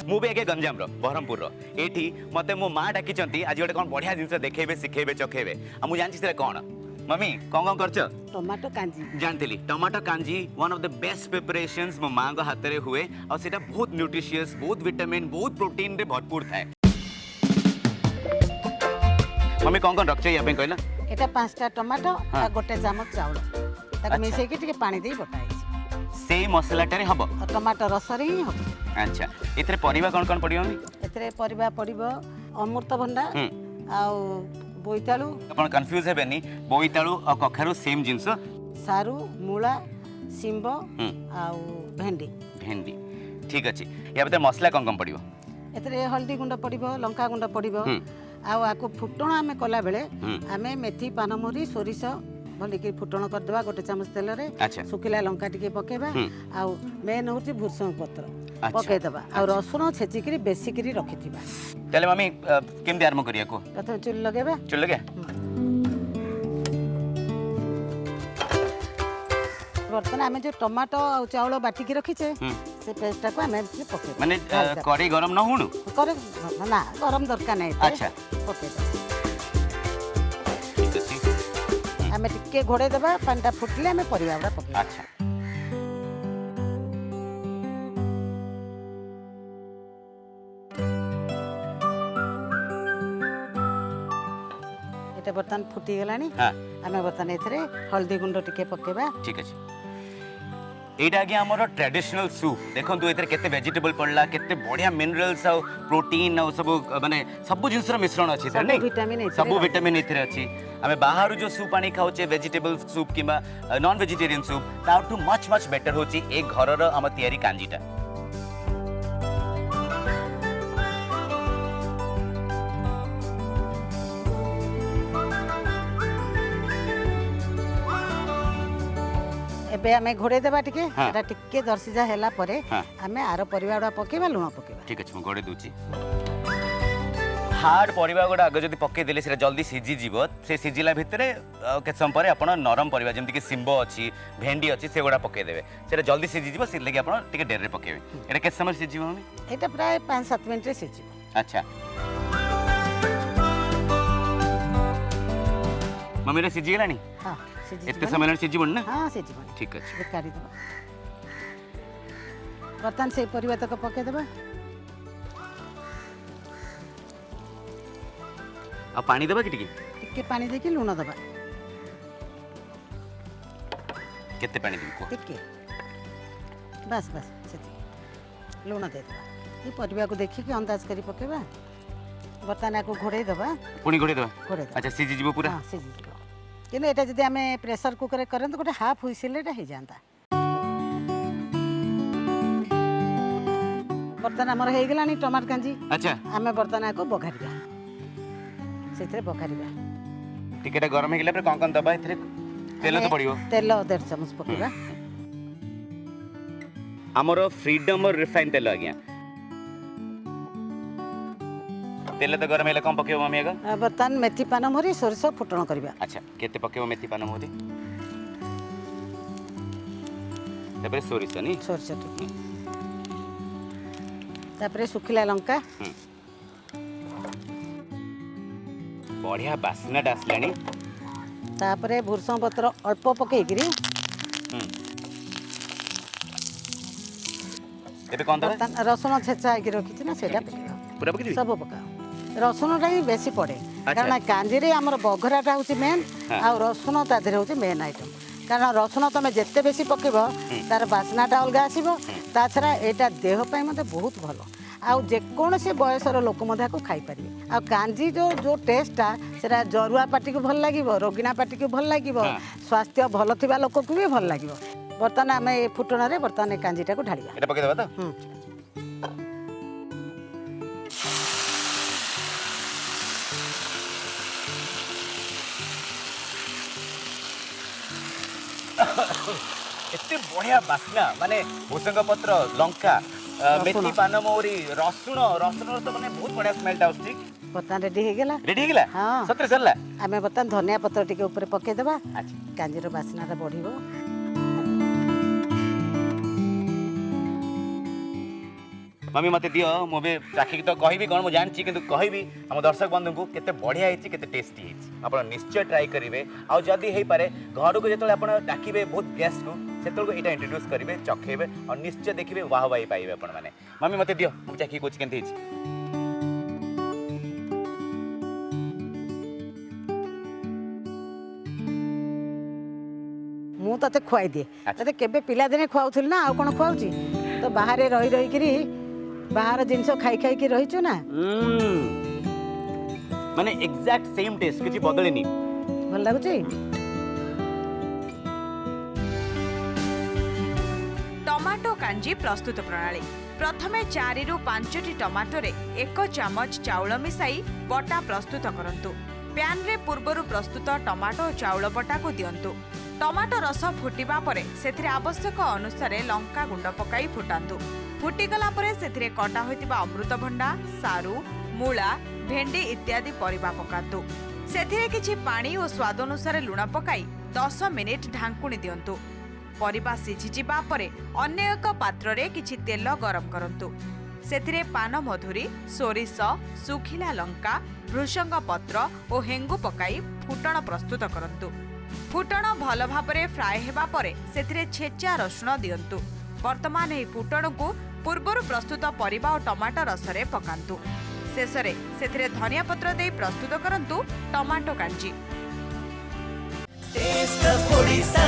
मु भी आगे गंजाम बरहमपुर एठी मते मो माँ डाकी आज गोटे कौन बढ़िया जिनस देखेबे सिखेबे चखेबे आ मु जानछि से कौन मम्मी कौन करछ टमाटो कांजी जानथिली tomato kanji one of the best preparations मो माँ हाथ रे हुए और सेटा बहुत न्यूट्रिशियस बहुत विटामिन बहुत प्रोटीन रे भरपूर थाए मम्मी कौन रखछ या पे कहला एटा 5टा टमाटो हाँ। आ गोटे चामच चाउल ताको मिसै के पानी दे बटाई से मसलाटारे हबो टमाटो रस रे ही हबो अच्छा एथरे परिबा कौन पड़ियो मम्मी एतरे परिबा पड़िबो अमृतभंडा आ बोईतालू अपन कंफ्यूज हेबेनी बोईतालू और कखारू सेम जिंस सारू मूला सिंबो आ भेंडी भेंडी ठीक अछि या भीतर मसला कौन पड़ियो एतरे हल्दी गुंड पड़िबो लंका गुंड पड़िबो आ आको फुटण आमे कला बेले आमे मेथी पानमरी सोरिष भली के फुटण कर देबा गोटे चामच तेल रे अच्छा सुखिला लंका टिके पकेबा आ मेन होची भुरसंग पत्र अच्छा। पके देबा आ रसुन छेचिकरी बेसी करी रखिथिबा चले मम्मी केम आरंभ करिया को प्रथम चुल लगेबा चल लगे बर्तन आमे जो टमाटो आ चाउल बाटिकी रखिचे से पेस्ट को आमे पके माने कड़ी गरम न हुनु करे ना गरम दरकार नै अच्छा पके देबा ठीक अछि आमे टिके घोड़े देबा पानीटा फुटले आमे परिवाड़ा पके अच्छा एटा बर्तन फुटी गलानी हां आमे बर्तन एथरे हल्दी गुंड टिके पकेबा ठीक अछि एटा आगे हमर ट्रेडिशनल सूप देखंतु एथरे केते वेजिटेबल पड़ला केते बढ़िया मिनरल्स और प्रोटीन और सब माने सब जिंस रो मिश्रण अछि सब नहीं विटामिन एथरे सब विटामिन एथरे अछि आमे बाहरु जो सूप आनी खाउचे वेजिटेबल सूप किबा नॉन वेजिटेरियन सूप ताउटू मच मच बेटर होची एक घरर हम तयारी कांजीटा एबे आमे घोड़े देबा टिके हाँ। एटा टिके दर्शिजा हैला परे हाँ। आमे आरो परिवाड़ा पकेबा लुण पकेबा ठीक अछि गोडे दूची हार्ड परिबा गोडा आगे जदि पके देले सेटा जल्दी सिझी जीवो से सिझिला भितरे के सम परे आपण नरम परिबा जेमति कि सिंबो अछि भेंडी अछि से गोडा पके देबे सेटा जल्दी सिझी जीवो से लगे आपण टिके डेर रे पकेबे एटा के समय सिझीबो मम्मी एटा प्राय 5-7 मिनिट रे सिझिबो अच्छा मम्मी रे सिझी गेलानी हां सिझि एते समय रे सिझीबो ना हां सिझिबो ठीक अछि काटी देबा बर्तन से परिबा तक पके देबा आ पानी देबा कि टिके पानी देके लुण देबा केते पानी देबो टिके बस बस सेति लुण दे देबा ई परिबा को देखि के अंदाज करी पकेबा बर्तन को घोड़े देबा पुनी घोड़े देबा घोड़े देबा अच्छा सिझी जीवो पूरा हां सिझि जीवो किने एटा जदि आमे प्रेशर कुकर करन तो गोटे हाफ हुइसिल एटा हे जानता बर्तन हमर हे गेलानी टमाटर कांजी अच्छा आमे बर्तन को बघारिबा सेथरे बघारिबा टिकेटा गरम हे गेला पर कोन दबा एथरे तेल तो पड़ियो तेल 1.5 चामच पकेबा हमरो फ्रीडम और रिफाइन तेल आ गया तेल तो गरम हेले कम पकेबो मम्मी आगा बर्तन मेथी पान मरी सोरिष फुटण करबा अच्छा केते पकेबो मेथी पान मोदी तबरे सोरिष नी सोरिष टिके तापरे सुखिला लंका बढ़िया बास्ना आसलानी तापरे भुरसंग पत्र अल्प पकेगिरी एबे कोन दबा बर्तन रसुन छेचा आकि रखिछि ना सेटा पकेबा पूरा पके दिबी सब पका रसुन टा ही बेसी पड़े कारण कांजी रे हमर बघराटा होची मेन आ रसुन ता देरे होची मेन आइटम कारण रसुन तमे जेते बेसी पकेबो तार बास्नाटा अलगा आसीबो ता छरा एटा देह पय मते बहुत भलो आ जे कोन से बयसर लोक मधा को खाई परिबे आ कांजी जो टेस्टटा सेरा जरुआ पाटी को भल लागिबो रोगिना पाटी को भल लागिबो स्वास्थ्य भलो थिबा लोक को भी भल लागिबो बर्तन आमे फुटण रे बर्तन कांजीटा को ढालिबा एटा पके देबा तो एते बढ़िया बास्ना माने भूसंग पत्र लंका मेथी पानमौरी रसुण रसुण तो माने बहुत बढ़िया स्मेल टा आउछि बर्तन रेडी हे गेला रेडी हे गेला हां सत्र सरला आमे बर्तन धनिया पत्र टिके ऊपर पके देबा अच्छा कांजीर बास्नाटा बढ़िबो मम्मी मते दियो मो बे चाखी तो कहबी कोन मो जानछि किंतु कहबी हम दर्शक बंधु को केते बढ़िया हेछि केते टेस्टी हेछि आपण निश्चय ट्राई करिवे आ जदी हेई पारे घर को जेतले आपण डाकिबे बहुत गेस्ट को सेतल को एटा इंट्रोड्यूस करिवे चखेबे और निश्चय देखिबे वाह वाही पाइबे आपण माने मम्मी मते दियो मो चाखी कोछि केनते हेछि ମୁଁ ତତେ ଖୁଆଇ ଦିଏ ତତେ କେବେ ପିଲାଦିନେ ଖୁଆଉଥିଲି ନା ଆଉ କ'ଣ ଖୁଆଉଛି ତ ବାହାରେ ରହି ରହିକିରି ବାହାର ଜିନିଷ ଖାଇ ଖାଇକି ରହିଛୁ ନା माने एग्जैक्ट सेम टेस्ट किछि बदलेनी ଭଲ ଲାଗୁଛି टमाटो कांजी प्रस्तुत प्रणाली प्रथमे 4 रु 5 टमाटो रे 1 चामच चाउल मिसाई बटा प्रस्तुत करंतु पैन रे पूर्वरु प्रस्तुत टमाटो चाउल बटा को दियंतु टमाटो रस फुटिबा परे सेथिरे आवश्यक अनुसार लंका गुंड पकाई फुटांतु फुटिगला परे सेथिरे कटा होइतिबा अमृतभंडा सारू मूला भेंडी इत्यादि परिबा पकांतु सेथिरे किछि पानी और स्वाद अनुसार लुण पकाई 10 मिनिट ढांकुणी दियंतु परिबा सिझी जिबा परे अन्य एक पात्र रे किछि तेल गरम करंतु सेथिरे पान मधुरी सोरिष सुखिला लंका भृषंग पत्र और हेंगु पकाई फुटण प्रस्तुत करंतु फुटण भल भाबरे फ्राए हेबा परे सेथिरे छेचा रसुण दियंतु वर्तमान एही फुटण को पूर्वरु प्रस्तुत परिबा और टमाटो रसरे पकांतु शेषरे सेथिरे धनिया पत्र देई प्रस्तुत करंतु tomato kanji taste of Odisha.